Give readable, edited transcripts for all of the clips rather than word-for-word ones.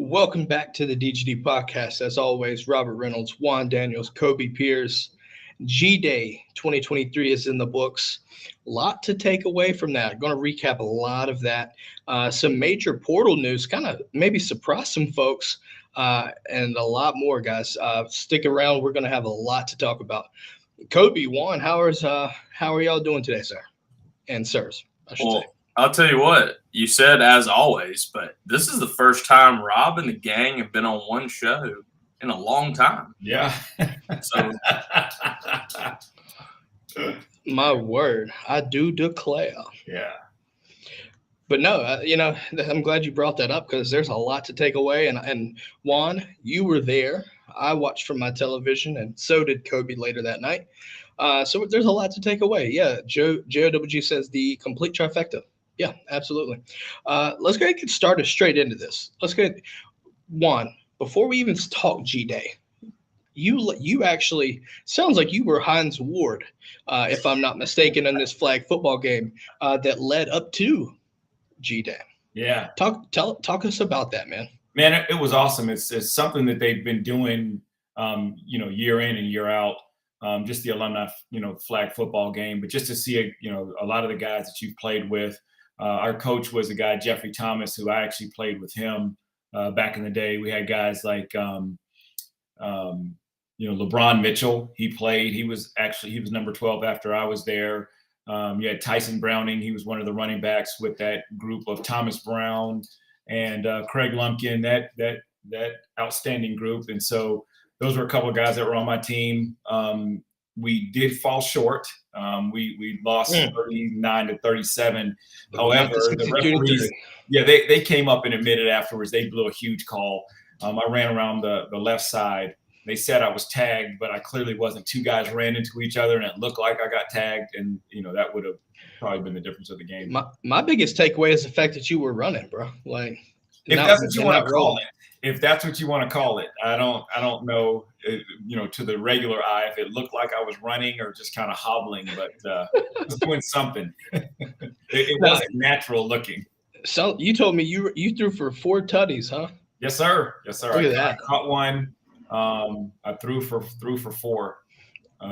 Welcome back to the DGD Podcast. As always, Robert Reynolds, Juan Daniels, Kobe Pierce. G-Day 2023 is in the books. A lot to take away from that. Going to recap a lot of that. Some major portal news, kind of maybe surprise some folks, and a lot more, guys. Stick around. We're going to have a lot to talk about. Kobe, Juan, how are y'all doing today, sir? And sirs, I should say. I'll tell you what, you said as always, but this is the first time Rob and the gang have been on one show in a long time. Yeah. So, my word, I do declare. Yeah. But no, I'm glad you brought that up because there's a lot to take away. And Juan, you were there. I watched from my television, and so did Kobe later that night. So there's a lot to take away. Yeah, JOWG says the complete trifecta. Yeah, absolutely. Let's go ahead and get started straight into this. Let's get Juan, before we even talk G-Day, you actually sounds like you were Heinz Ward, if I'm not mistaken, in this flag football game that led up to G-Day. Yeah. Talk us about that, man. Man, it was awesome. It's something that they've been doing, year in and year out. Just the alumni, flag football game, but just to see a lot of the guys that you've played with. Our coach was a guy, Jeffrey Thomas, who I actually played with him back in the day. We had guys like, LeBron Mitchell. He played. He was number 12 after I was there. You had Tyson Browning. He was one of the running backs with that group of Thomas Brown and Craig Lumpkin. That outstanding group. And so those were a couple of guys that were on my team. We did fall short. We lost 39-37. However, the referees, they came up and admitted afterwards they blew a huge call. I ran around the left side. They said I was tagged, but I clearly wasn't. Two guys ran into each other, and it looked like I got tagged, and that would have probably been the difference of the game. My biggest takeaway is the fact that you were running, bro. Like, if that's what you want to call it. If that's what you want to call it, I don't know, to the regular eye if it looked like I was running or just kind of hobbling, but I was doing something. It wasn't natural looking. So you told me you threw for 4 tutties, huh? Yes, sir. Yes, sir. Look at that. I caught one. I threw for 4.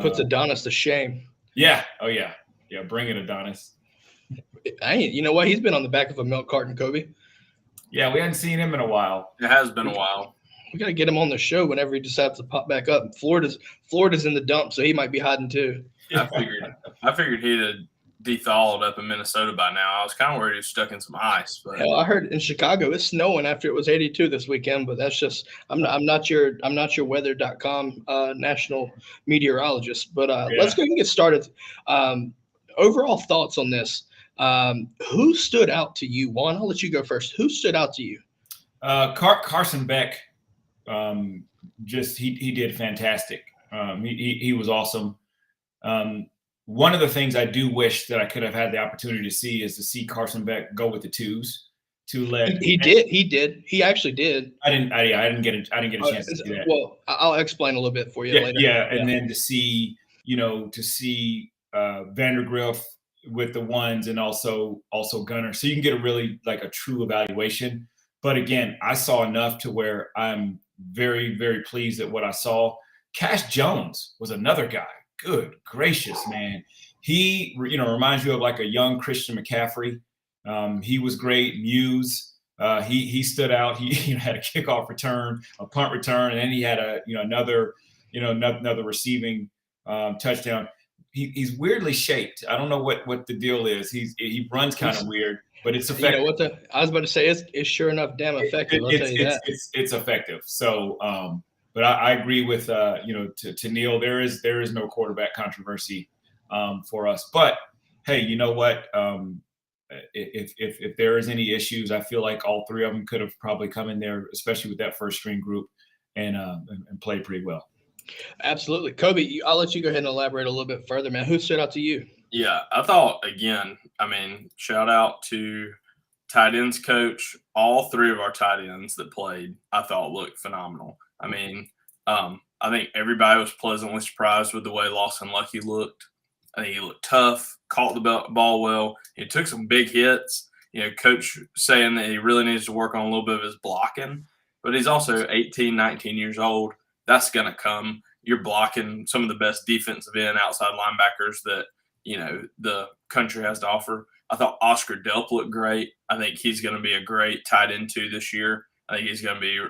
Puts Adonis to shame. Yeah. Oh yeah. Yeah. Bring it, Adonis. You know what? He's been on the back of a milk carton, Kobe. Yeah, we hadn't seen him in a while. It has been a while. We got to get him on the show whenever he decides to pop back up. Florida's in the dump, so he might be hiding too. I figured he'd have de-thawed up in Minnesota by now. I was kind of worried he was stuck in some ice. But hell, I heard in Chicago it's snowing after it was 82 this weekend. But that's just I'm not your weather.com national meteorologist. But let's go ahead and get started. Overall thoughts on this. Who stood out to you? Juan, I'll let you go first. Who stood out to you? Carson Beck, he did fantastic. He was awesome. One of the things I do wish that I could have had the opportunity to see Carson Beck go with the twos to let. He did. He actually did. I didn't get a chance to see that. Well, I'll explain a little bit for you later. Yeah, and then to see Vandergriff with the ones and also Gunner. So you can get a really a true evaluation. But again, I saw enough to where I'm very, very pleased at what I saw. Cash Jones was another guy. Good gracious, man. He, reminds you of like a young Christian McCaffrey. He was great. Muse, he stood out. He had a kickoff return, a punt return, and then he had another receiving touchdown. He's weirdly shaped. I don't know what the deal is. He runs kind of weird, but it's effective. I was about to say it's sure enough damn effective. I'll tell you that. It's effective. So, but I agree with to Neil. There is no quarterback controversy for us. But hey, you know what? If there is any issues, I feel like all 3 of them could have probably come in there, especially with that first string group, and played pretty well. Absolutely. Kobe, I'll let you go ahead and elaborate a little bit further, man. Who stood out to you? Yeah, I thought, again, shout out to tight ends coach. All 3 of our tight ends that played, I thought looked phenomenal. I think everybody was pleasantly surprised with the way Lawson Lucky looked. I think he looked tough, caught the ball well. He took some big hits. Coach saying that he really needs to work on a little bit of his blocking. but he's also 18, 19 years old. That's going to come. You're blocking some of the best defensive end outside linebackers that, the country has to offer. I thought Oscar Delp looked great. I think he's going to be a great tight end too this year. I think he's going to be,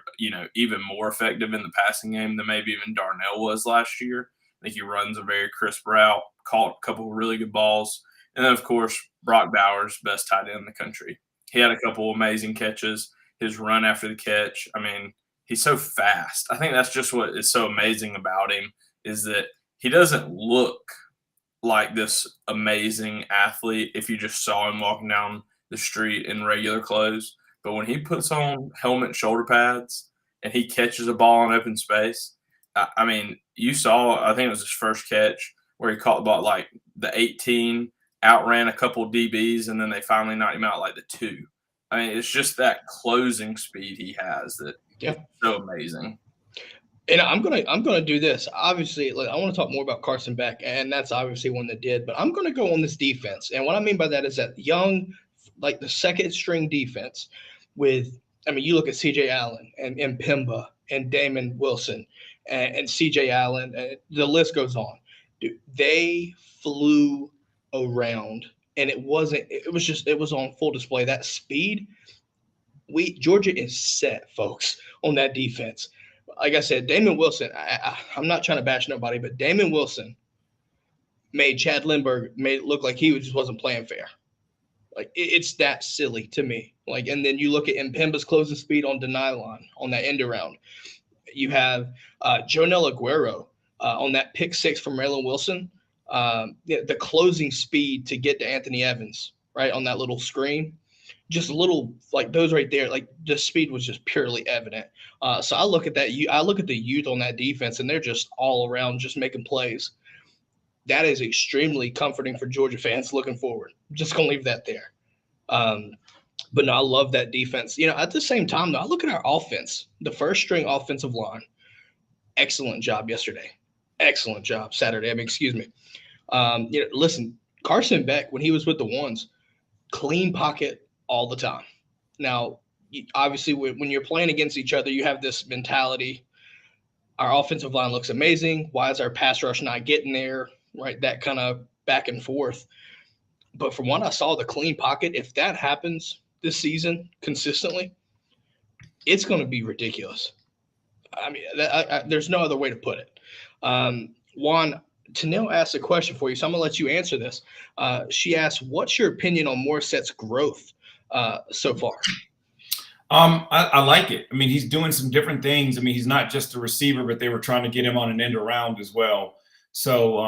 even more effective in the passing game than maybe even Darnell was last year. I think he runs a very crisp route, caught a couple of really good balls. And then, of course, Brock Bowers, best tight end in the country. He had a couple of amazing catches. His run after the catch, he's so fast. I think that's just what is so amazing about him, is that he doesn't look like this amazing athlete if you just saw him walking down the street in regular clothes. But when he puts on helmet and shoulder pads and he catches a ball in open space, you saw, I think it was his first catch where he caught the ball like the 18, outran a couple of DBs, and then they finally knocked him out like the 2. It's just that closing speed he has that is so amazing. And I'm gonna do this. Obviously, I want to talk more about Carson Beck, and that's obviously one that did. But I'm gonna go on this defense, and what I mean by that is that young, like the second string defense, with you look at C.J. Allen and Pimba and Damon Wilson and C.J. Allen, and the list goes on. Dude, they flew around, and it was on full display. That speed, Georgia is set, folks, on that defense. Like I said, Damon Wilson, I'm not trying to bash nobody, but Damon Wilson made Chad Lindbergh made it look like he just wasn't playing fair. Like, it's that silly to me. And then you look at Mpemba's closing speed on deny line on that end around. You have Jonell Aguero on that pick 6 from Raylan Wilson. The closing speed to get to Anthony Evans, right, on that little screen. Just little, like those right there, like the speed was just purely evident. So I look at that. I look at the youth on that defense, and they're just all around just making plays. That is extremely comforting for Georgia fans looking forward. I'm just going to leave that there. But no, I love that defense. At the same time, though, I look at our offense, the first string offensive line. Excellent job yesterday. Excellent job Saturday. Excuse me. Listen, Carson Beck, when he was with the ones, clean pocket all the time. Now, obviously, when you're playing against each other, you have this mentality. Our offensive line looks amazing. Why is our pass rush not getting there? Right, that kind of back and forth. But from what I saw, the clean pocket, if that happens this season consistently, it's going to be ridiculous. There's no other way to put it. Juan, Tanil asked a question for you, so I'm going to let you answer this. She asked, what's your opinion on Morset's growth so far? I like it. He's doing some different things. He's not just a receiver, but they were trying to get him on an end around as well. So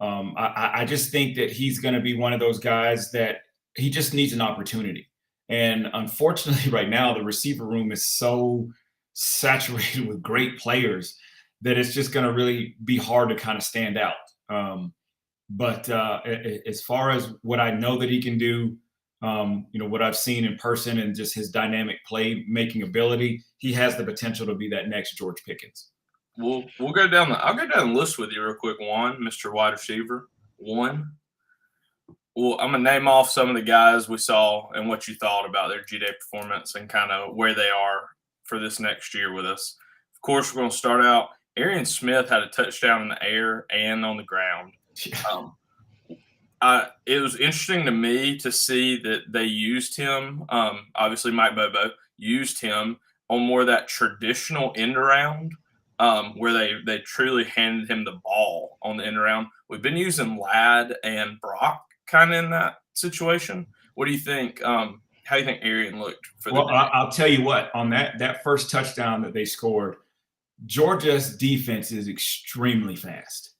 I just think that he's going to be one of those guys that he just needs an opportunity. And unfortunately, right now, the receiver room is so saturated with great players that it's just going to really be hard to kind of stand out. But as far as what I know that he can do, what I've seen in person and just his dynamic play-making ability, he has the potential to be that next George Pickens. We'll go down I'll go down the list with you real quick. Juan, Mr. Wide Receiver, 1. Well, I'm going to name off some of the guys we saw and what you thought about their G-Day performance and kind of where they are for this next year with us. Of course, we're going to start out. Arian Smith had a touchdown in the air and on the ground. It was interesting to me to see that they used him. Obviously, Mike Bobo used him on more of that traditional end around, where they truly handed him the ball on the end around. We've been using Ladd and Brock kind of in that situation. What do you think? How do you think Arian looked for Well, I'll tell you what, on that first touchdown that they scored, Georgia's defense is extremely fast.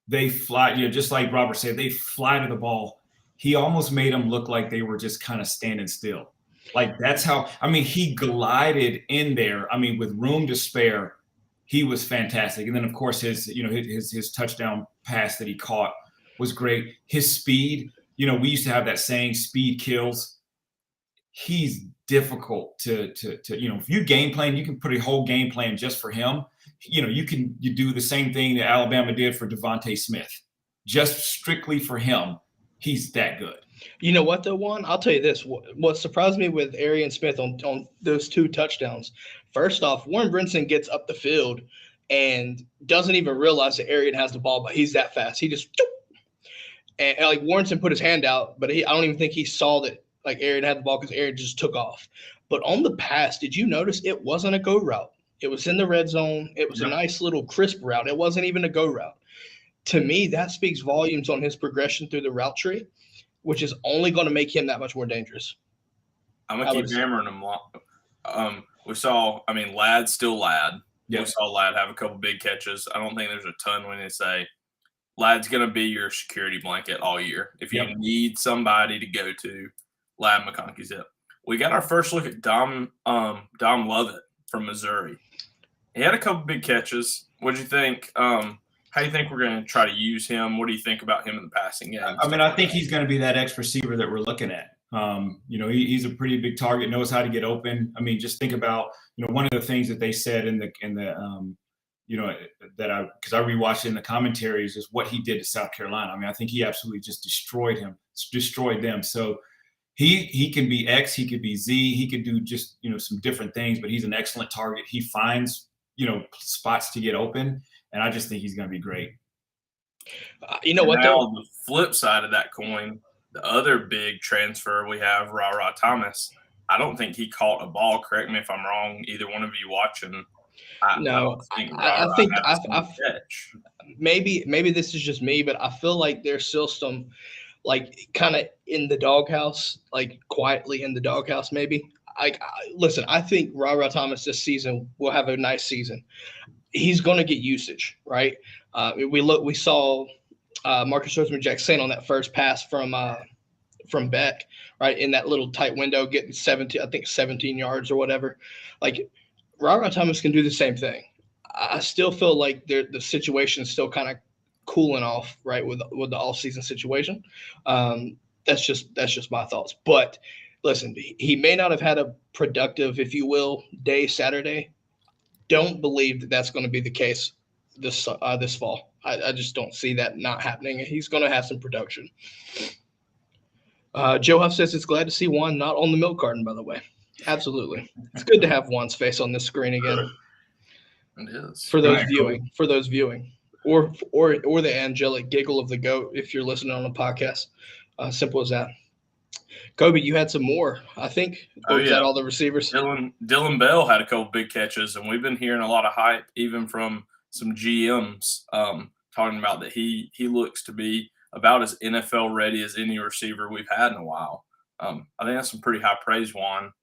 They fly, just like Robert said, they fly to the ball. He almost made them look like they were just kind of standing still. Like, that's how, he glided in there. With room to spare, he was fantastic. And then, of course, his touchdown pass that he caught was great. His speed, we used to have that saying, speed kills. He's difficult to if you game plan, you can put a whole game plan just for him. You do the same thing that Alabama did for Devontae Smith, just strictly for him. He's that good. You know what, though, Juan? I'll tell you this. What surprised me with Arian Smith on those 2 touchdowns, first off, Warren Brinson gets up the field and doesn't even realize that Arian has the ball, but he's that fast. He just and like Warrenson put his hand out, but I don't even think he saw that like Arian had the ball because Arian just took off. But on the pass, did you notice it wasn't a go route? It was in the red zone. It was a nice little crisp route. It wasn't even a go route. To me, that speaks volumes on his progression through the route tree, which is only going to make him that much more dangerous. I'm going to keep hammering him. We saw, Ladd's still Ladd. Yep. We saw Ladd have a couple big catches. I don't think there's a ton when they say Ladd's going to be your security blanket all year. If you need somebody to go to, Ladd McConkey's it. We got our first look at Dom Lovett from Missouri. He had a couple big catches. What do you think? How do you think we're going to try to use him? What do you think about him in the passing game? I think he's going to be that X receiver that we're looking at. He's a pretty big target, knows how to get open. Just think about, one of the things that they said because I rewatched it in the commentaries is what he did to South Carolina. I think he absolutely just destroyed them. So he can be X, he could be Z, he could do just, some different things, but he's an excellent target. He finds, spots to get open, and I just think he's going to be great. On the flip side of that coin, the other big transfer we have, Ra Thomas, I don't think he caught a ball. Correct me if I'm wrong, either one of you watching. I think maybe this is just me, but I feel like there's still some like kind of in the doghouse, like quietly in the doghouse maybe. Listen, I think Ra Thomas this season will have a nice season. He's going to get usage, right? We saw Marcus Roseman-Jackson on that first pass from Beck, right, in that little tight window, getting 17 yards or whatever. Like Ra Thomas can do the same thing. I still feel like the situation is still kind of cooling off, right, with the all-season situation. That's just my thoughts. But listen, he may not have had a productive, if you will, day Saturday. Don't believe that that's going to be the case this fall. I just don't see that not happening. He's going to have some production. Joe Huff says it's glad to see Juan not on the milk carton, by the way. Absolutely. It's good to have Juan's face on this screen again. It is. For those viewing. Or the angelic giggle of the goat if you're listening on a podcast. Simple as that. Kobe, you had some more, I think. Was that all the receivers? Dylan Bell had a couple big catches, and we've been hearing a lot of hype even from some GMs talking about that he looks to be about as NFL ready as any receiver we've had in a while. I think that's some pretty high praise, Juan.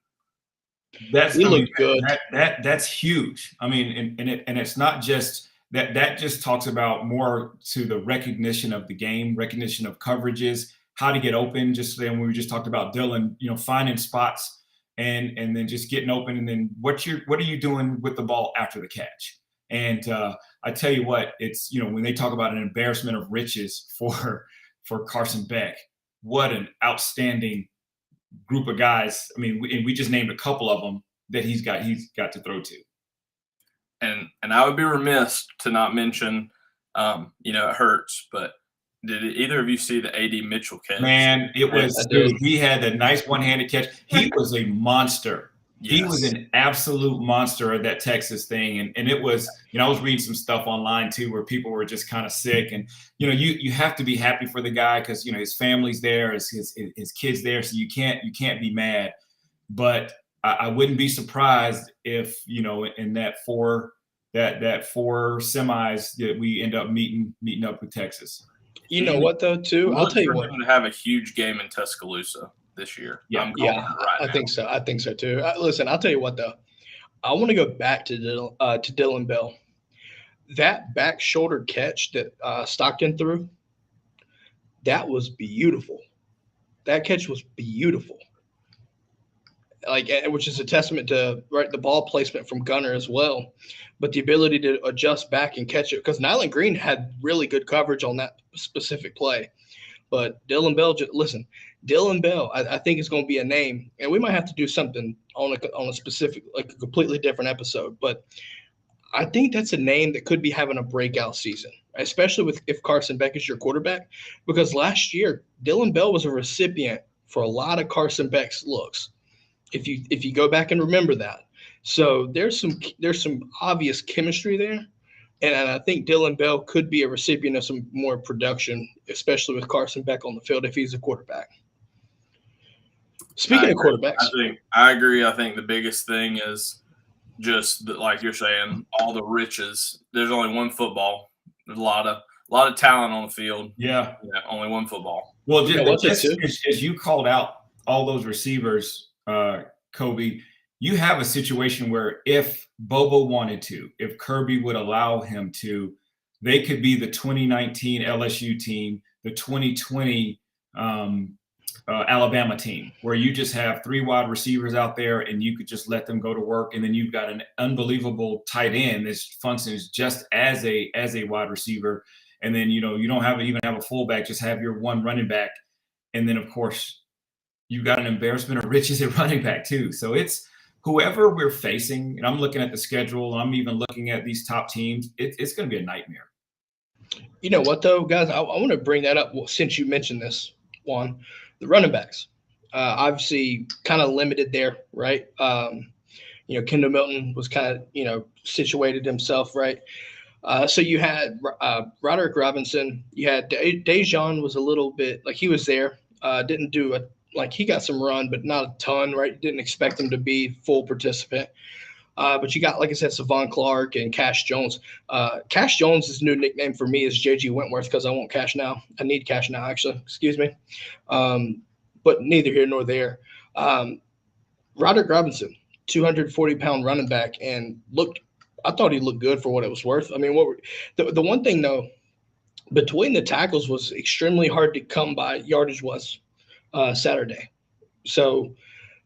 He looked good. That's huge. And it's not just that just talks about more to the recognition of the game, recognition of coverages, how to get open. Just then we just talked about Dylan, finding spots and then just getting open. And then what are you doing with the ball after the catch? And I tell you what, it's, when they talk about an embarrassment of riches for Carson Beck, what an outstanding group of guys. We just named a couple of them that he's got to throw to. And I would be remiss to not mention, it hurts, but did either of you see the A.D. Mitchell catch? Man, it was – dude, he had a nice one-handed catch. He was a monster. Yes. He was an absolute monster of that Texas thing. And it was – I was reading some stuff online too where people were just kind of sick. And, you have to be happy for the guy because, his family's there, his kids there, so you can't be mad. But I wouldn't be surprised if, in that four semis that we end up meeting up with Texas. You know what, though, too? I'll tell you what. Going to have a huge game in Tuscaloosa this year. Yeah, I think so. I think so, too. Listen, I'll tell you what, though. I want to go back to Dylan Bell. That back shoulder catch that Stockton threw, that was beautiful. That catch was beautiful. Which is a testament to the ball placement from Gunner as well, but the ability to adjust back and catch it because Nyland Green had really good coverage on that specific play. But Dylan Bell, I think is going to be a name, and we might have to do something on a specific, a completely different episode. But I think that's a name that could be having a breakout season, especially if Carson Beck is your quarterback, because last year Dylan Bell was a recipient for a lot of Carson Beck's looks. If you go back and remember that, so there's some obvious chemistry there, and I think Dylan Bell could be a recipient of some more production, especially with Carson Beck on the field if he's a quarterback. Speaking of quarterbacks, I agree. I think the biggest thing is just like you're saying, all the riches. There's only one football. There's a lot of talent on the field. Yeah, only one football. Well, just as you called out all those receivers, Kobe, you have a situation where if Bobo wanted to, if Kirby would allow him to, they could be the 2019 LSU team, the 2020 Alabama team, where you just have 3 wide receivers out there and you could just let them go to work. And then you've got an unbelievable tight end that functions just as a wide receiver. And then, you don't even have a fullback, just have your one running back. And then, of course, you've got an embarrassment of riches at running back too. So it's whoever we're facing, and I'm looking at the schedule, and I'm even looking at these top teams, it's going to be a nightmare. You know what, though, guys? I want to bring that up since you mentioned this, Juan. The running backs, obviously kind of limited there, right? Kendall Milton was kind of, situated himself, right? So you had Roderick Robinson. You had Dejon was a little bit like he was there, didn't do he got some run, but not a ton, right? Didn't expect him to be full participant. But you got, like I said, Savon Clark and Cash Jones. Cash Jones' new nickname for me is JG Wentworth because I want cash now. I need cash now, actually. Excuse me. But neither here nor there. Roderick Robinson, 240-pound running back, and I thought he looked good for what it was worth. I mean, the one thing, though, between the tackles was extremely hard to come by yardage was Saturday. So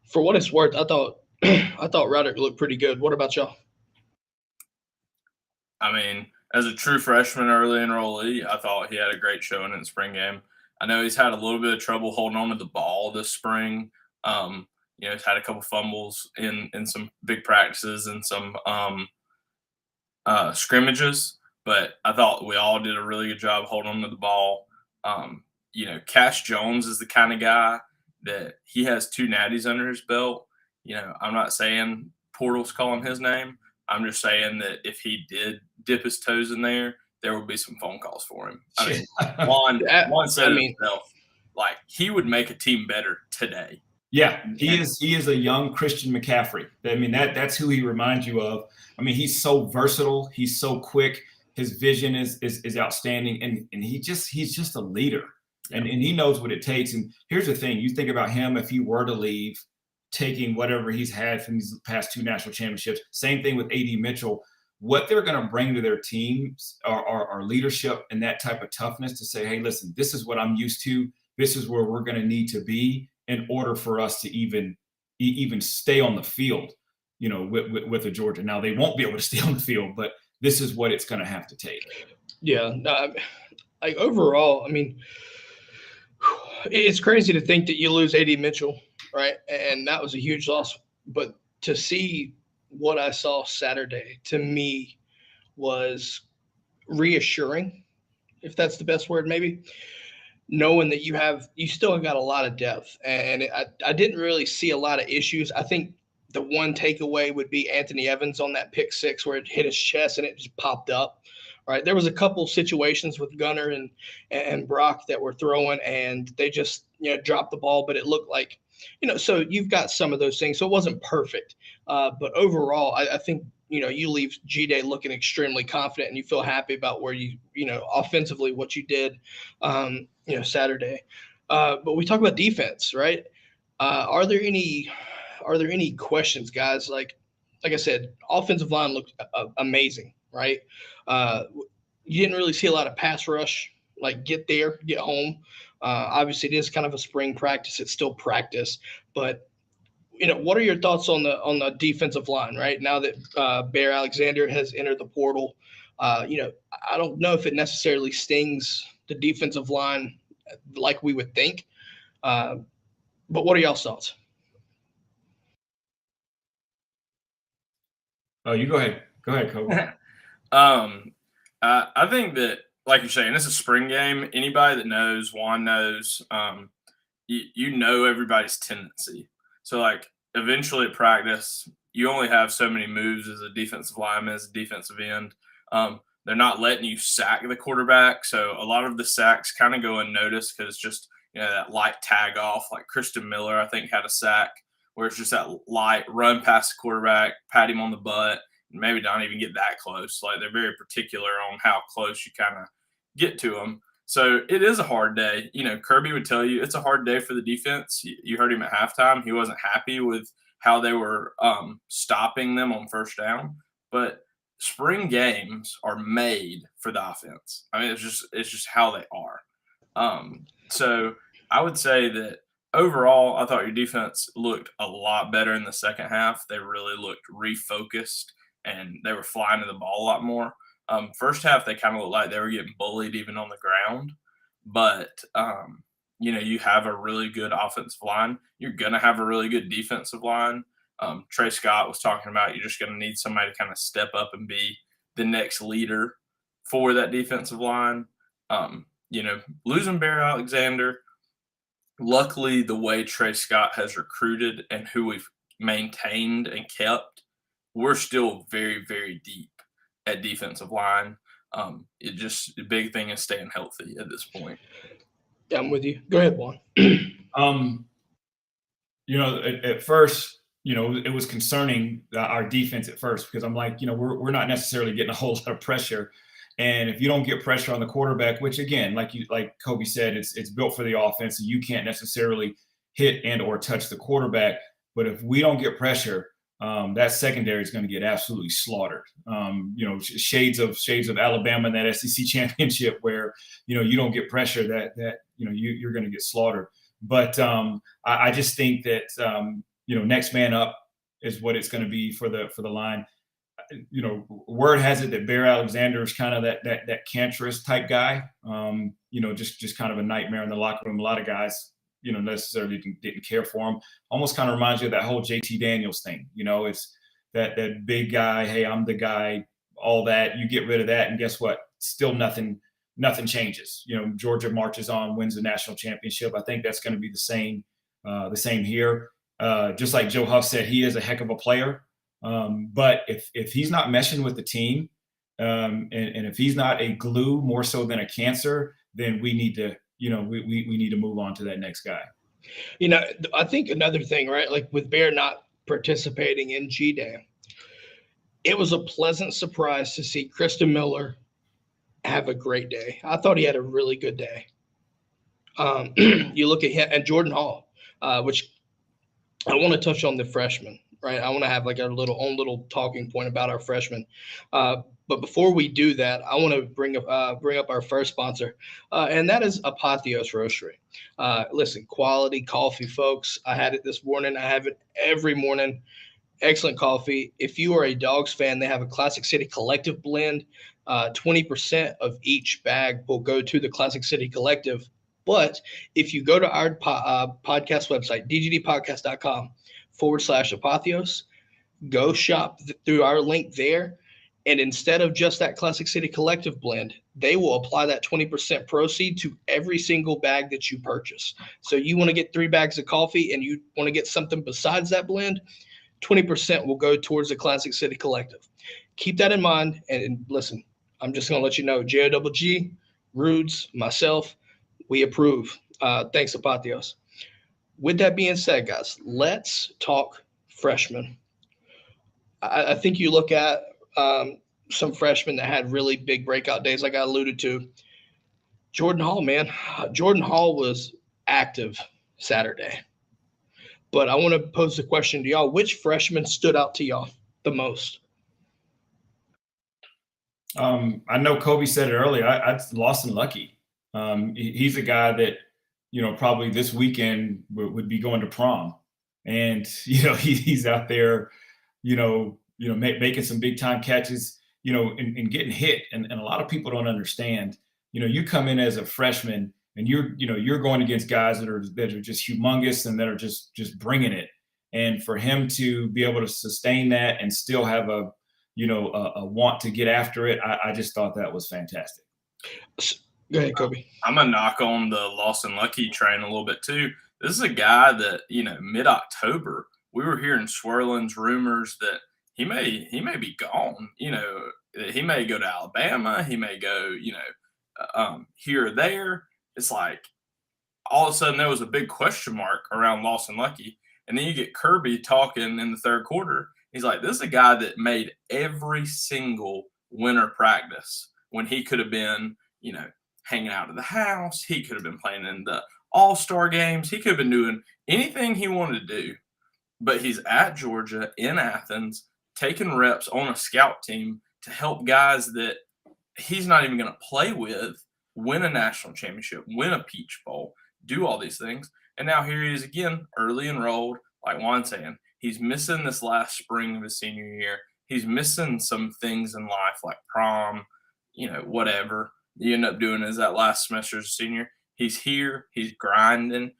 for what it's worth, I thought Roderick looked pretty good. What about y'all? I mean, as a true freshman early enrollee, I thought he had a great showing in the spring game. I know he's had a little bit of trouble holding on to the ball this spring. He's had a couple fumbles in some big practices and some scrimmages, but I thought we all did a really good job holding on to the ball. Cash Jones is the kind of guy that he has 2 natties under his belt. I'm not saying Portal's calling his name. I'm just saying that if he did dip his toes in there would be some phone calls for him. I mean, Juan said himself, like, he would make a team better today. Yeah, he is a young Christian McCaffrey. I mean, that's who he reminds you of. I mean, he's so versatile. He's so quick. His vision is outstanding, and he's just a leader, and he knows what it takes. And here's the thing: you think about him if he were to leave, taking whatever he's had from these past 2 national championships. Same thing with A.D. Mitchell. What they're going to bring to their teams are leadership and that type of toughness to say, hey, listen, this is what I'm used to. This is where we're going to need to be in order for us to even stay on the field, with the Georgia. Now, they won't be able to stay on the field, but this is what it's going to have to take. Yeah. Overall, I mean, it's crazy to think that you lose A.D. Mitchell, right? And that was a huge loss. But to see what I saw Saturday, to me, was reassuring, if that's the best word, maybe, knowing that you still got a lot of depth. And I didn't really see a lot of issues. I think the one takeaway would be Anthony Evans on that pick 6 where it hit his chest and it just popped up. Right. There was a couple situations with Gunner and Brock that were throwing and they just, dropped the ball, but it looked like, so you've got some of those things. So it wasn't perfect. But overall, I think, you leave G-Day looking extremely confident and you feel happy about where offensively what you did, Saturday. But we talk about defense, right? Are there any questions, guys? Like I said, offensive line looked amazing, right? You didn't really see a lot of pass rush, like get there, get home. Obviously, it is kind of a spring practice. It's still practice. But, what are your thoughts on the defensive line, right? Now that Bear Alexander has entered the portal, I don't know if it necessarily stings the defensive line like we would think. But what are y'all's thoughts? Oh, you go ahead. Go ahead, Kobe. I think that, like you're saying, it's a spring game. Anybody that knows, Juan knows, you know everybody's tendency. So, like, eventually at practice, you only have so many moves as a defensive lineman, as a defensive end. They're not letting you sack the quarterback. So a lot of the sacks kind of go unnoticed because it's just, that light tag off. Like Kristen Miller, I think, had a sack where it's just that light run past the quarterback, pat him on the butt, and maybe not even get that close. Like, they're very particular on how close you kind of get to them. So it is a hard day. Kirby would tell you it's a hard day for the defense. You heard him at halftime. He wasn't happy with how they were stopping them on first down. But spring games are made for the offense. I mean, it's just how they are. So I would say that overall, I thought your defense looked a lot better in the second half. They really looked refocused, and they were flying to the ball a lot more. First half, they kind of looked like they were getting bullied even on the ground. But, you have a really good offensive line. You're going to have a really good defensive line. Trey Scott was talking about you're just going to need somebody to kind of step up and be the next leader for that defensive line. Losing Bear Alexander, luckily the way Trey Scott has recruited and who we've maintained and kept, we're still very, very deep at defensive line. The big thing is staying healthy at this point. Yeah, I'm with you. Go ahead, Juan. At first, it was concerning our defense at first because I'm like, we're not necessarily getting a whole lot of pressure. And if you don't get pressure on the quarterback, which again, like Kobe said, it's built for the offense, and you can't necessarily hit and or touch the quarterback. But if we don't get pressure, that secondary is going to get absolutely slaughtered. Shades of Alabama in that SEC championship where you don't get pressure that you're going to get slaughtered. But I just think that next man up is what it's going to be for the line. Word has it that Bear Alexander is kind of that cancerous type guy. Just kind of a nightmare in the locker room. A lot of guys, necessarily didn't care for him. Almost kind of reminds you of that whole JT Daniels thing. It's that big guy. Hey, I'm the guy. All that, you get rid of that, and guess what? Still nothing changes. Georgia marches on, wins the national championship. I think that's going to be the same here. Just like Joe Huff said, he is a heck of a player. But if he's not meshing with the team, and if he's not a glue more so than a cancer, then we need to, we need to move on to that next guy. I think another thing, right? Like with Bear not participating in G-Day, it was a pleasant surprise to see Kristen Miller have a great day. I thought he had a really good day. You look at him and Jordan Hall, which I want to touch on the freshmen. Right, I want to have like our little talking point about our freshmen. But before we do that, I want to bring up our first sponsor, and that is Apotheos Roastery. Listen, quality coffee, folks. I had it this morning. I have it every morning. Excellent coffee. If you are a Dogs fan, they have a Classic City Collective blend. 20% of each bag will go to the Classic City Collective. But if you go to our podcast website, dgdpodcast.com/Apotheos, go shop through our link there. And instead of just that Classic City Collective blend, they will apply that 20% proceed to every single bag that you purchase. So you want to get 3 bags of coffee and you want to get something besides that blend, 20% will go towards the Classic City Collective. Keep that in mind. And listen, I'm just going to let you know, JOGG, Rudes, myself, we approve. Thanks, Apotheos. With that being said, guys, let's talk freshmen. I think you look at some freshmen that had really big breakout days, like I alluded to. Jordan Hall, man. Jordan Hall was active Saturday. But I want to pose the question to y'all. Which freshman stood out to y'all the most? I know Kobe said it earlier. I Lawson Lucky. He's a guy that, probably this weekend would be going to prom. And, he's out there, making some big time catches, and getting hit. And a lot of people don't understand, you come in as a freshman and you're going against guys that are just humongous and that are just bringing it. And for him to be able to sustain that and still have a a want to get after it. I just thought that was fantastic. Go ahead, Kobe. I'm going to knock on the Lawson Lucky train a little bit too. This is a guy that, mid-October, we were hearing swirlings, rumors that he may be gone. He may go to Alabama. He may go, here or there. It's like all of a sudden there was a big question mark around Lawson Lucky. And then you get Kirby talking in the third quarter. He's like, this is a guy that made every single winter practice when he could have been, hanging out of the house. He could have been playing in the all-star games. He could have been doing anything he wanted to do. But he's at Georgia in Athens, taking reps on a scout team to help guys that he's not even going to play with win a national championship, win a Peach Bowl, do all these things. And now here he is again, early enrolled, like Juan's saying. He's missing this last spring of his senior year. He's missing some things in life like prom, whatever you end up doing as that last semester as a senior. He's here, he's grinding,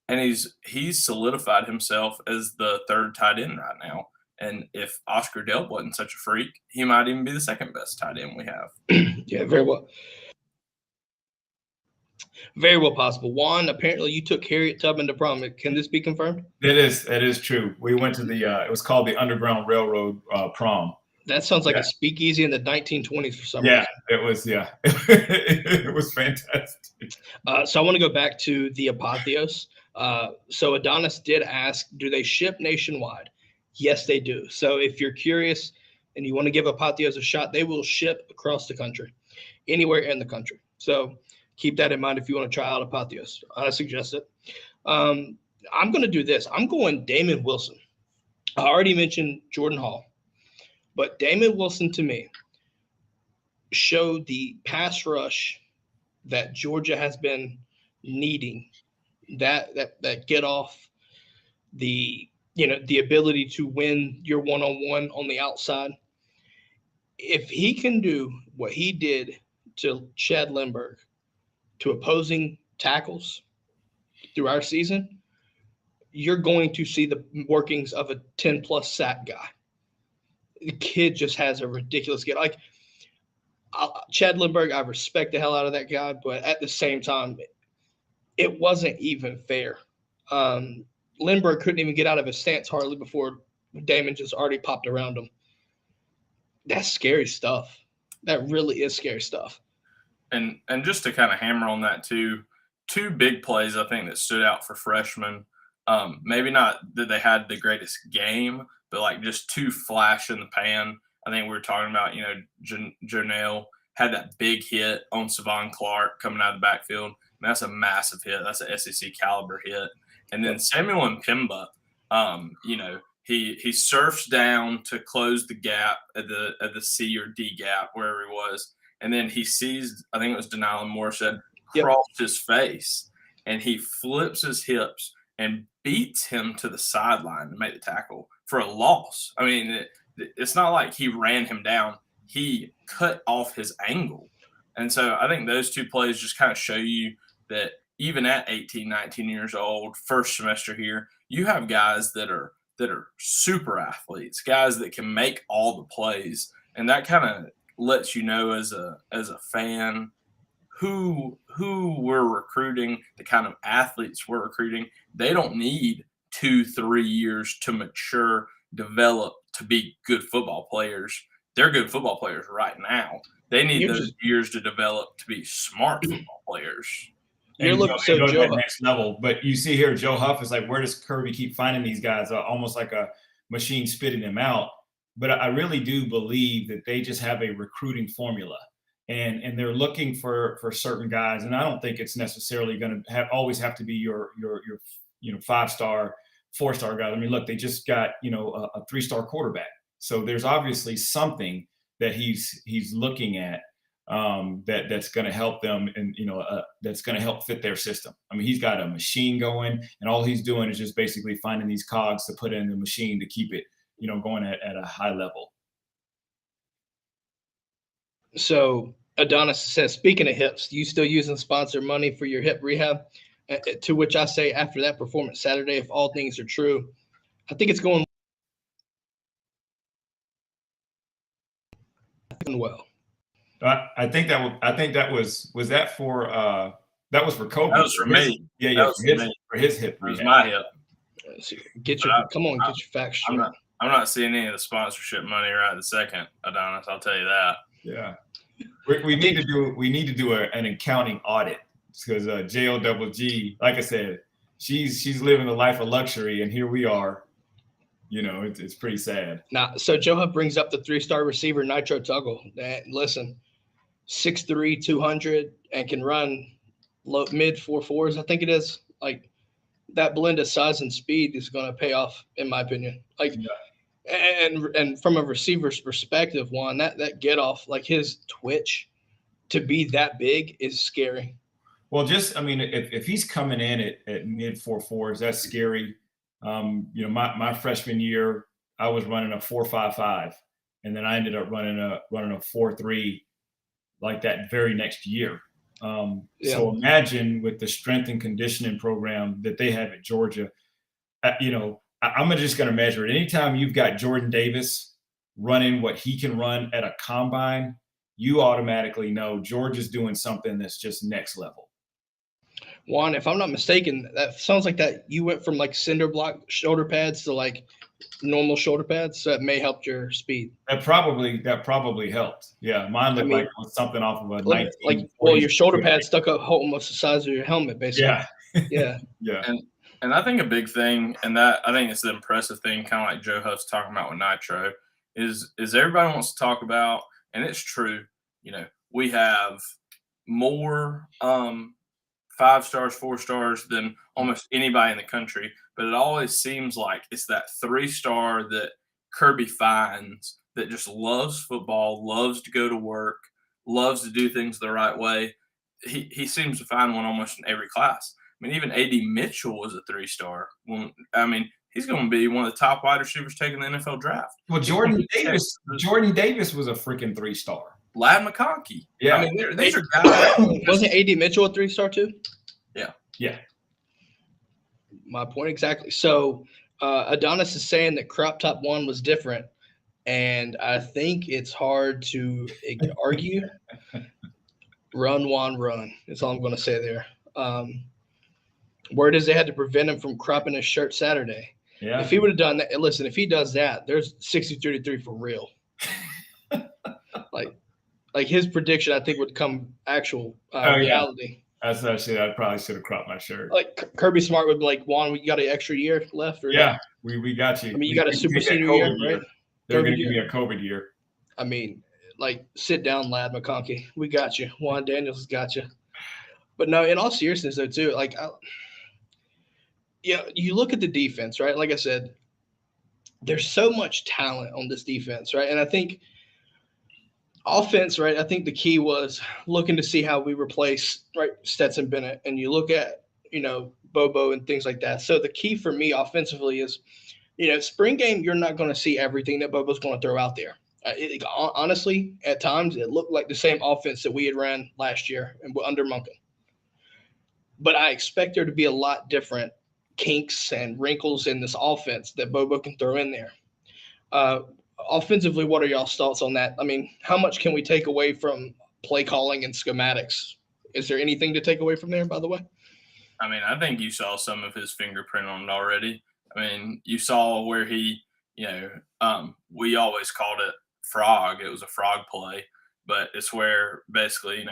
and he's solidified himself as the third tight end right now. And if Oscar Delp wasn't such a freak, he might even be the second best tight end we have. Yeah, very well. Very well possible. Juan, apparently you took Harriet Tubman to prom. Can this be confirmed? It is true. We went to it was called the Underground Railroad prom. That sounds like a speakeasy in the 1920s for some reason. It was. Yeah, it was fantastic. So I want to go back to the Apotheos. So Adonis did ask, do they ship nationwide? Yes, they do. So if you're curious and you want to give Apotheos a shot, they will ship across the country, anywhere in the country. So keep that in mind if you want to try out Apotheos. I suggest it. I'm going to do this. I'm going Damon Wilson. I already mentioned Jordan Hall, but Damon Wilson to me showed the pass rush that Georgia has been needing. That get off, the ability to win your one-on-one on the outside. If he can do what he did to Chad Lindbergh, to opposing tackles through our season, you're going to see the workings of a 10-plus sack guy. The kid just has a ridiculous get. Like Chad Lindbergh, I respect the hell out of that guy, but at the same time, it wasn't even fair. Lindbergh couldn't even get out of his stance hardly before Damon just already popped around him. That's scary stuff. That really is scary stuff. And just to kind of hammer on that too, two big plays I think that stood out for freshmen. Maybe not that they had the greatest game, but like just two flash in the pan. I think we were talking about, Janelle had that big hit on Savon Clark coming out of the backfield. And that's a massive hit. That's an SEC caliber hit. And then Samuel Mpemba, he surfs down to close the gap at the C or D gap, wherever he was. And then he sees, I think it was Denylon Morissette, crossed his face, and he flips his hips and beats him to the sideline to make the tackle for a loss. I mean, it's not like he ran him down. He cut off his angle. And so I think those two plays just kind of show you that even at 18, 19 years old, first semester here, you have guys that are super athletes, guys that can make all the plays. And that kind of lets you know as a fan who we're recruiting, the kind of athletes we're recruiting. They don't need 2-3 years to mature, develop, to be good football players. They're good football players right now. They need those years to develop to be smart football players. You're looking so go to that next level. But you see here, Joe Huff is like, where does Kirby keep finding these guys? Almost like a machine spitting them out. But I really do believe that they just have a recruiting formula, and they're looking for certain guys. And I don't think it's necessarily going to always have to be your 5-star, 4-star guys. I mean, look, they just got a 3-star quarterback. So there's obviously something that he's looking at that's going to help them, and that's going to help fit their system. I mean, he's got a machine going, and all he's doing is just basically finding these cogs to put in the machine to keep it going at a high level. So Adonis says, speaking of hips, you still using sponsor money for your hip rehab? To which I say, after that performance Saturday, if all things are true, I think it's going well. I think that was that for Kobe. That was for me. Yeah, for his hip. It was my hip. Get your facts straight. I'm not seeing any of the sponsorship money right this second, Adonis. I'll tell you that. Yeah, we need to do an accounting audit because JOGG, like I said, she's living a life of luxury, and here we are. You know, it's pretty sad. So Joe Huff brings up the 3-star receiver Nitro Tuggle. Listen, 6'3", 200, and can run mid 4.4s. I think it is. Like, that blend of size and speed is going to pay off, in my opinion. Like, and from a receiver's perspective, Juan, that get off, like his twitch to be that big is scary. Well, if he's coming in at mid 4.4s, that's scary. My freshman year, I was running a 4.55, and then I ended up running a 4.3 like that very next year. So imagine with the strength and conditioning program that they have at Georgia, I'm just going to measure it. Anytime you've got Jordan Davis running what he can run at a combine, you automatically know Georgia's doing something that's just next level. Juan, if I'm not mistaken, that sounds like that you went from like cinder block shoulder pads to like normal shoulder pads, so that may help your speed. That probably helped. Yeah, mine looked like it was something off of a 1940s. Your shoulder pad stuck up almost the size of your helmet, basically. Yeah. And I think a big thing, and that I think it's the impressive thing, kind of like Joe Huff's talking about with Nitro, is everybody wants to talk about, and it's true. We have more 5 stars, 4 stars than almost anybody in the country. But it always seems like it's that 3-star that Kirby finds that just loves football, loves to go to work, loves to do things the right way. He seems to find one almost in every class. I mean, even A.D. Mitchell was a 3-star. He's going to be one of the top wide receivers taking the NFL draft. Well, Jordan Davis was a freaking 3-star. Lad McConkey. Yeah. These are guys. Wasn't A.D. Mitchell a 3-star too? Yeah. My point exactly. So Adonis is saying that Crop Top 1 was different, and I think it's hard to argue. Run, Juan, run. That's all I'm going to say there. Word is they had to prevent him from cropping his shirt Saturday. Yeah. If he would have done that, listen, if he does that, there's 63-3 for real. Like his prediction, I think, would come actual reality. That's actually, I probably should have cropped my shirt. Like Kirby Smart would be like, Juan, we got an extra year left? Or yeah, we got you. I mean, you got a super senior year, right? They're going to give me a COVID year. I mean, like, sit down, Lad McConkey. We got you. Juan Daniels has got you. But no, in all seriousness, though, too, like, you look at the defense, right? Like I said, there's so much talent on this defense, right? And I think offense, right, I think the key was looking to see how we replace, right, Stetson Bennett. And you look at, Bobo and things like that. So the key for me offensively is, spring game, you're not going to see everything that Bobo's going to throw out there. Honestly, at times, it looked like the same offense that we had ran last year and under Monken. But I expect there to be a lot different kinks and wrinkles in this offense that Bobo can throw in there. Offensively, what are y'all's thoughts on that? I mean, how much can we take away from play calling and schematics? Is there anything to take away from there, by the way? I mean, I think you saw some of his fingerprint on it already. I mean, you saw where he, we always called it frog. It was a frog play, but it's where basically,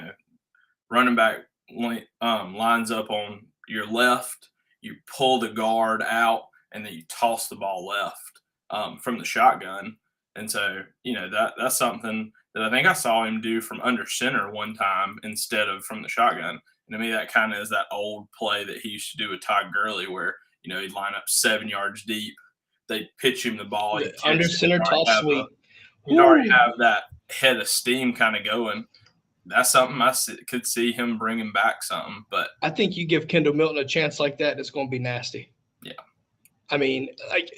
running back lines up on your left, you pull the guard out, and then you toss the ball left from the shotgun. And so, that's something that I think I saw him do from under center one time instead of from the shotgun. And to me, that kind of is that old play that he used to do with Todd Gurley where, he'd line up 7 yards deep. They'd pitch him the ball. Under center toss sweep. He'd already have that head of steam kind of going. That's something I could see him bringing back something. But I think you give Kendall Milton a chance like that, it's going to be nasty. Yeah. I mean, like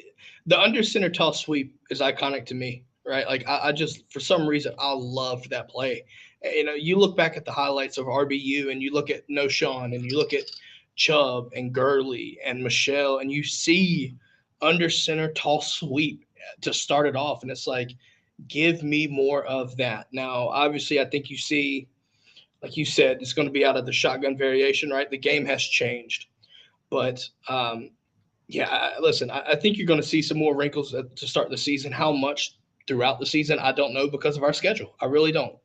the under center toss sweep is iconic to me, right? Like I just, for some reason, I loved that play. You look back at the highlights of RBU and you look at No Sean and you look at Chubb and Gurley and Michelle and you see under center toss sweep to start it off. And it's like, Give me more of that. Now, obviously, I think you see, like you said, it's going to be out of the shotgun variation, right? The game has changed. But listen, I think you're going to see some more wrinkles to start the season. How much throughout the season, I don't know because of our schedule. I really don't.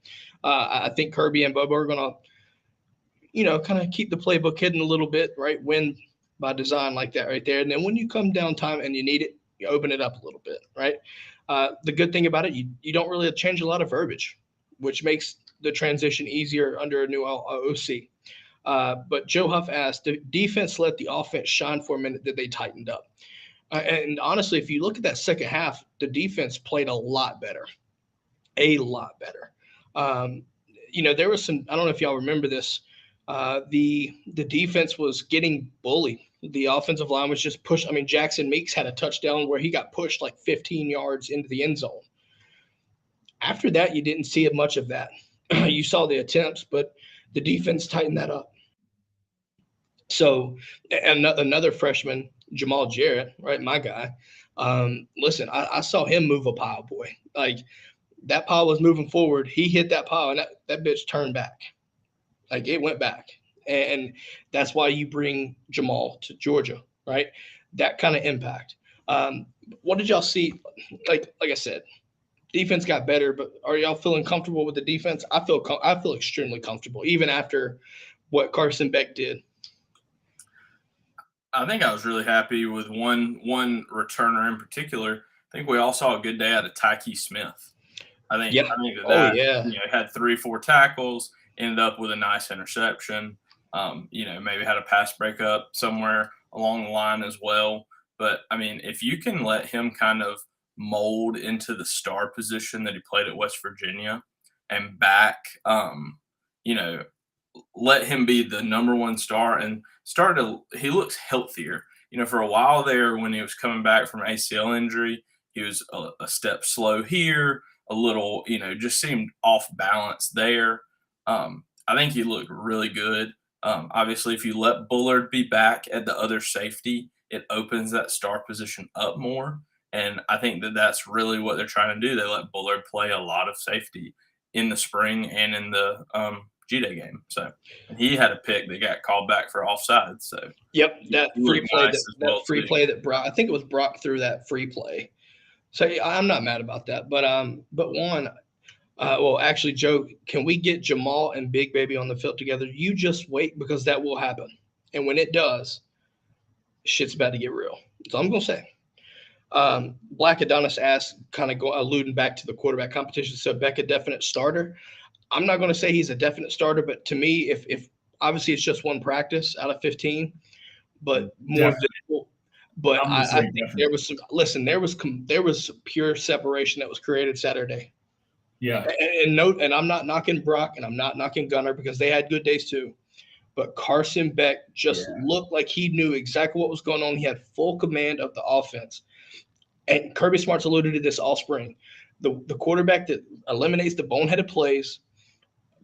I think Kirby and Bobo are going to, kind of keep the playbook hidden a little bit, right? Win by design like that right there. And then when you come down time and you need it, you open it up a little bit, right? The good thing about it, you don't really change a lot of verbiage, which makes the transition easier under a new OC. But Joe Huff asked, the defense let the offense shine for a minute that they tightened up. And honestly, if you look at that second half, the defense played a lot better. There was some, I don't know if y'all remember this. The defense was getting bullied. The offensive line was just pushed. I mean, Jackson Meeks had a touchdown where he got pushed like 15 yards into the end zone. After that, you didn't see much of that. You saw the attempts, but the defense tightened that up. So another freshman, Jamal Jarrett, right, my guy. Listen, I saw him move a pile, boy. Like, that pile was moving forward. He hit that pile, and that bitch turned back. Like, it went back. And that's why you bring Jamal to Georgia, right? That kind of impact. What did y'all see? Like I said, defense got better, but are y'all feeling comfortable with the defense? I feel extremely comfortable, even after what Carson Beck did. I think I was really happy with one returner in particular. I think we all saw a good day out of Tyke Smith. I think had 3-4 tackles, ended up with a nice interception. Maybe had a pass breakup somewhere along the line as well. But I mean, if you can let him kind of mold into the star position that he played at West Virginia and back, let him be the number one star and he looks healthier. For a while there when he was coming back from ACL injury, he was a step slow here, a little, just seemed off balance there. I think he looked really good. Obviously, if you let Bullard be back at the other safety, it opens that star position up more. And I think that's really what they're trying to do. They let Bullard play a lot of safety in the spring and in the G-Day game. So, and he had a pick that got called back for offside. So, yep, that free play play that Brock, I think it was Brock threw that free play. So I'm not mad about that. But one, actually, Joe, can we get Jamal and Big Baby on the field together? You just wait, because that will happen. And when it does, shit's about to get real. That's all I'm going to say. Black Adonis asked, kind of alluding back to the quarterback competition. So Beck a definite starter. I'm not going to say he's a definite starter, but to me, if obviously it's just one practice out of 15, but more visible. But I think there was some. Listen, there was pure separation that was created Saturday. Yeah. And I'm not knocking Brock and I'm not knocking Gunner, because they had good days too. But Carson Beck just looked like he knew exactly what was going on. He had full command of the offense. And Kirby Smart's alluded to this all spring. The quarterback that eliminates the boneheaded plays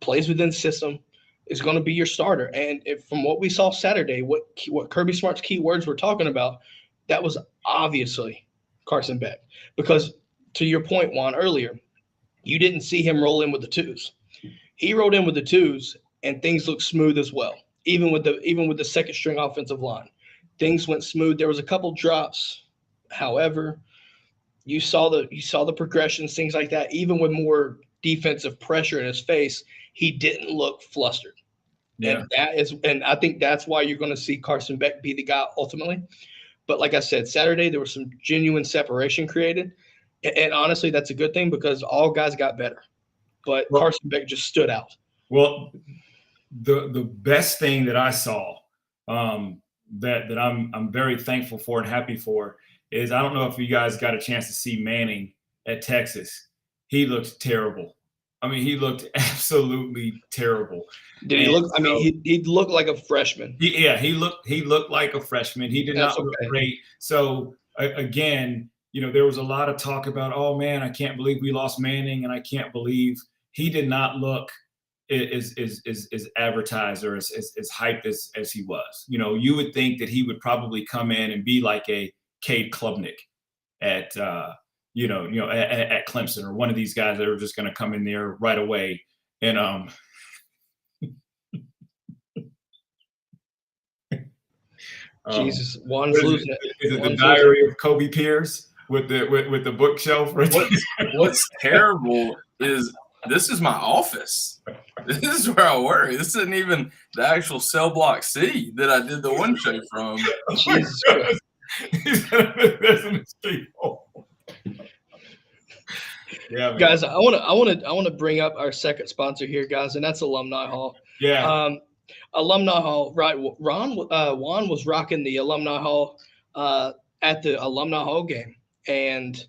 within the system, is going to be your starter. And from what we saw Saturday, what Kirby Smart's key words were talking about, that was obviously Carson Beck. Because to your point, Juan, earlier, you didn't see him roll in with the twos. He rolled in with the twos, and things looked smooth as well. Even with the second string offensive line, things went smooth. There was a couple drops, however, you saw the progressions, things like that. Even with more defensive pressure in his face, he didn't look flustered. Yeah. And I think that's why you're going to see Carson Beck be the guy ultimately. But like I said, Saturday there was some genuine separation created, and honestly, that's a good thing, because all guys got better. But Carson Beck just stood out. Well, the best thing that I saw that I'm very thankful for and happy for is, I don't know if you guys got a chance to see Manning at Texas. He looked terrible. I mean, he looked absolutely terrible. Did he look? I mean, he looked like a freshman. He looked like a freshman. He did not look great. So again, there was a lot of talk about, oh man, I can't believe we lost Manning, and I can't believe he did not look as advertised or as hyped as he was. You would think that he would probably come in and be like a Cade Klubnik at at Clemson, or one of these guys that are just going to come in there right away. And Jesus, Juan's losing it. Is it the Diary of Kobe Pierce with the bookshelf? What's terrible is this is my office. This is where I work. This isn't even the actual cell block C that I did the one show from. Jesus Christ. Yeah, man. Guys, I want to bring up our second sponsor here, guys, and that's Alumni Hall. Yeah. Alumni Hall, right? Juan was rocking the Alumni Hall at the Alumni Hall game, and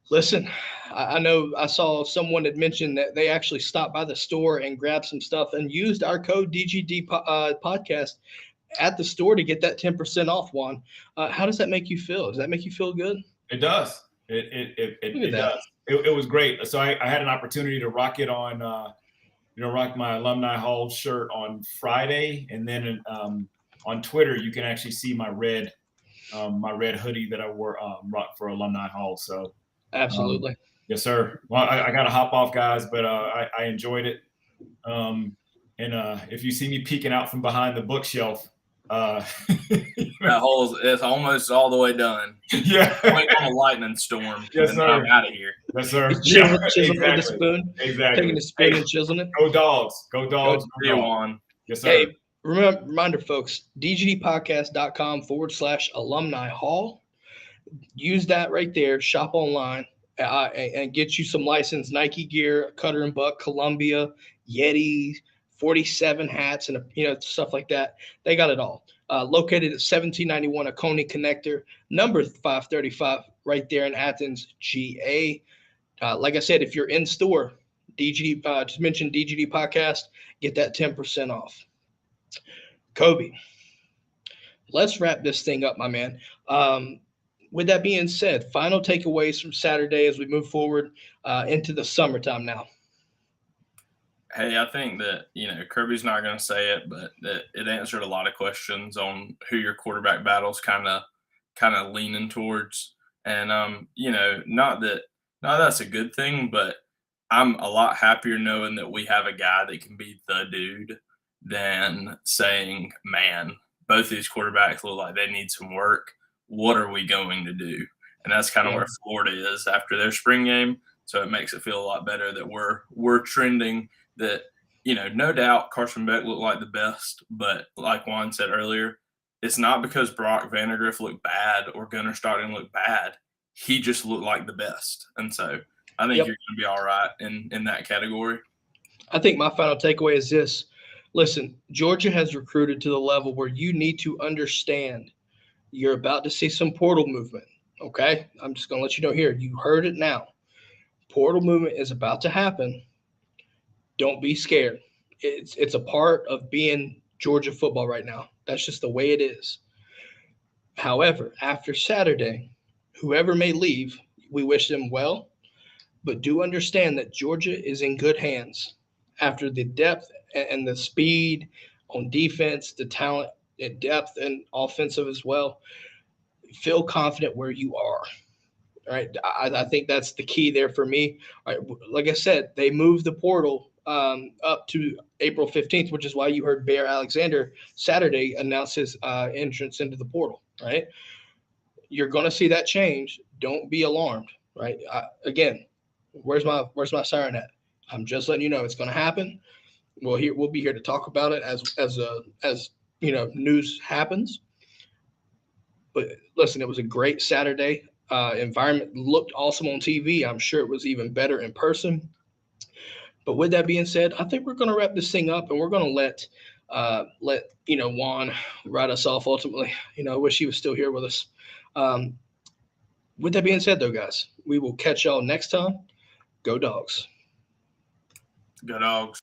listen, I know I saw someone had mentioned that they actually stopped by the store and grabbed some stuff and used our code DGD Podcast at the store to get that 10% off. Juan, how does that make you feel? Does that make you feel good? It does. It does. It was great. So I had an opportunity to rock it on, rock my Alumni Hall shirt on Friday, and then on Twitter you can actually see my red hoodie that I wore rock for Alumni Hall. So absolutely, yes, sir. Well, I got to hop off, guys, but I enjoyed it. And if you see me peeking out from behind the bookshelf, that hole is almost all the way done. Yeah, like on a lightning storm. Yes, and sir. I'm out of here. Yes, sir. Chiseling Exactly. with a spoon. Exactly. Taking a spoon and chiseling it. Go Dogs. Go Dogs. See you on. Yes, sir. Hey, reminder, folks, dgdpodcast.com/alumni hall. Use that right there. Shop online and get you some licensed Nike gear, Cutter and Buck, Columbia, Yeti, 47 hats, and stuff like that. They got it all. Located at 1791 Oconee Connector, number 535, right there in Athens, GA. Like I said, if you're in store, DGD, just mention DGD Podcast, get that 10% off. Kobe, let's wrap this thing up, my man. With that being said, final takeaways from Saturday as we move forward into the summertime now. Hey, I think that, Kirby's not going to say it, but that it answered a lot of questions on who your quarterback battle's kind of leaning towards. And, not that that's a good thing, but I'm a lot happier knowing that we have a guy that can be the dude than saying, man, both these quarterbacks look like they need some work. What are we going to do? And that's kind of where Florida is after their spring game. So it makes it feel a lot better that we're trending that, no doubt Carson Beck looked like the best, but like Juan said earlier, it's not because Brock Vandagriff looked bad or Gunnar Stockton looked bad. He just looked like the best. And so I think you're going to be all right in that category. I think my final takeaway is this. Listen, Georgia has recruited to the level where you need to understand you're about to see some portal movement, okay? I'm just going to let you know here. You heard it now. Portal movement is about to happen. Don't be scared. It's a part of being Georgia football right now. That's just the way it is. However, after Saturday, whoever may leave, we wish them well, but do understand that Georgia is in good hands. After the depth and the speed on defense, the talent and depth and offensive as well, feel confident where you are. All right. I think that's the key there for me. All right. Like I said, they moved the portal up to April 15th, which is why you heard Bear Alexander Saturday announce his entrance into the portal, right? You're going to see that change. Don't be alarmed, right? Again, where's my siren at? I'm just letting you know it's going to happen. We'll be here to talk about it as news happens. But listen, it was a great Saturday. Environment looked awesome on TV. I'm sure it was even better in person. But with that being said, I think we're going to wrap this thing up, and we're going to let Juan write us off ultimately. I wish he was still here with us. With that being said, though, guys, we will catch y'all next time. Go Dogs. Go Dogs.